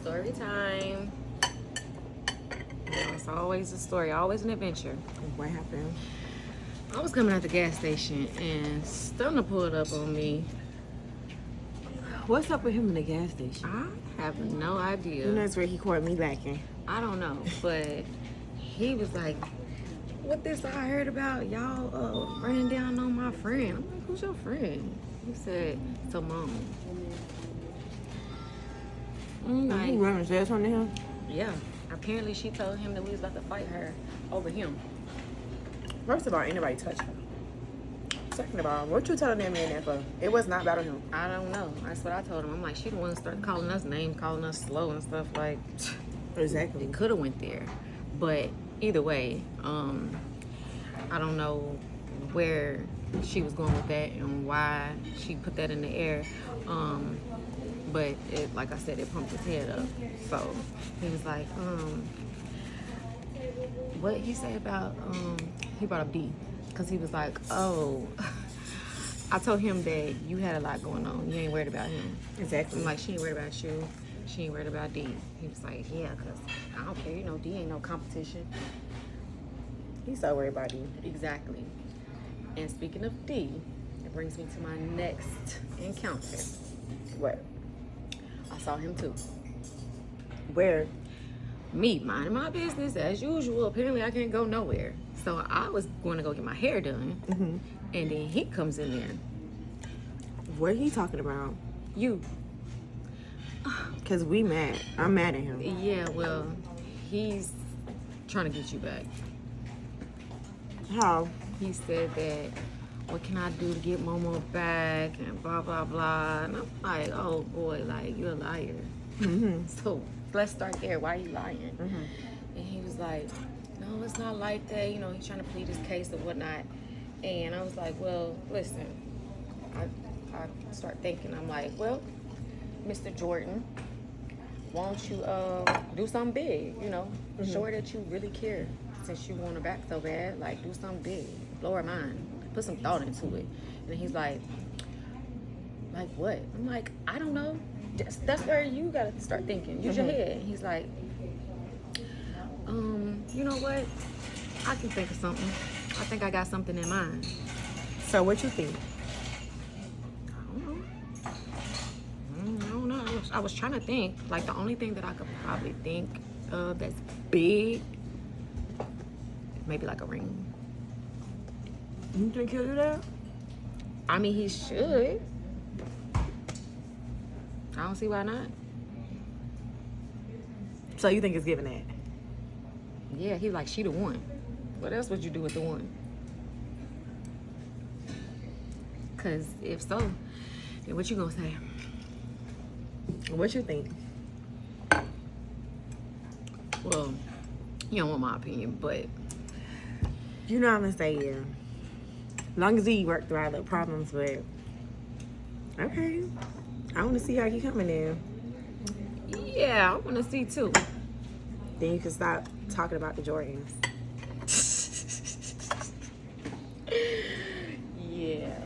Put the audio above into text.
Story time. It's always a story, always an adventure. What happened? I was coming at the gas station and Stunner pulled up on me. What's up with him in the gas station? I have no idea. You know, that's where he caught me lacking. I don't know, but he was like, what this I heard about y'all running down on my friend. I'm like, who's your friend? He said, Simone. I'm like, You running said something to him? yeah. Apparently she told him that we was about to fight her over him. First of all, ain't nobody touched her. Second of all, what you telling that man that for? It was not about him. I don't know. That's what I told him. I'm like, she the one that started calling us names, calling us slow and stuff. Like, Exactly. it could have went there. But either way, I don't know where she was going with that and why she put that in the air. But it, like I said, it pumped his head up. So he was like, what he say about, he brought up D. Because he was like, oh, I told him that you had a lot going on. You ain't worried about him. Exactly. I'm like, she ain't worried about you. She ain't worried about D. He was like, yeah, because I don't care. You know, D ain't no competition. He's so worried about you. Exactly. And speaking of D, it brings me to my next encounter. What? I saw him too. Where? Me minding my business as usual. Apparently I can't go nowhere. So I was going to go get my hair done. Mm-hmm. And then he comes in there. What he talking about? You. Because we mad. I'm mad at him. Yeah, well, he's trying to get you back. How? He said that, what can I do to get MoMo back and blah, blah, blah. And I'm like, oh boy, like, you're a liar. Mm-hmm. So let's start there. Why are you lying? Mm-hmm. And he was like, no, it's not like that. You know, he's trying to plead his case or whatnot. And I was like, well, listen. I start thinking, I'm like, well, Mr. Jordan, won't you do something big, you know? Mm-hmm. Show her that you really care. Since you want her back so bad, like, do something big. Blow her mind. Put some thought into it. And he's like what? I'm like, I don't know. That's where you gotta start thinking. Use your head. And he's like, you know what? I can think of something. I think I got something in mind. So what you think? I don't know. I was trying to think. Like, the only thing that I could probably think of that's big, maybe like a ring. You think he'll do that? I mean, he should. I don't see why not. So you think it's giving that? Yeah, he like, she the one. What else would you do with the one? Because if so, then what you gonna say? What you think? Well, you don't want my opinion, but You know I'm gonna say yeah. Long as he worked through our little problems, but okay. I want to see how you coming in. yeah, I want to see too. Then you can stop talking about the Jordans.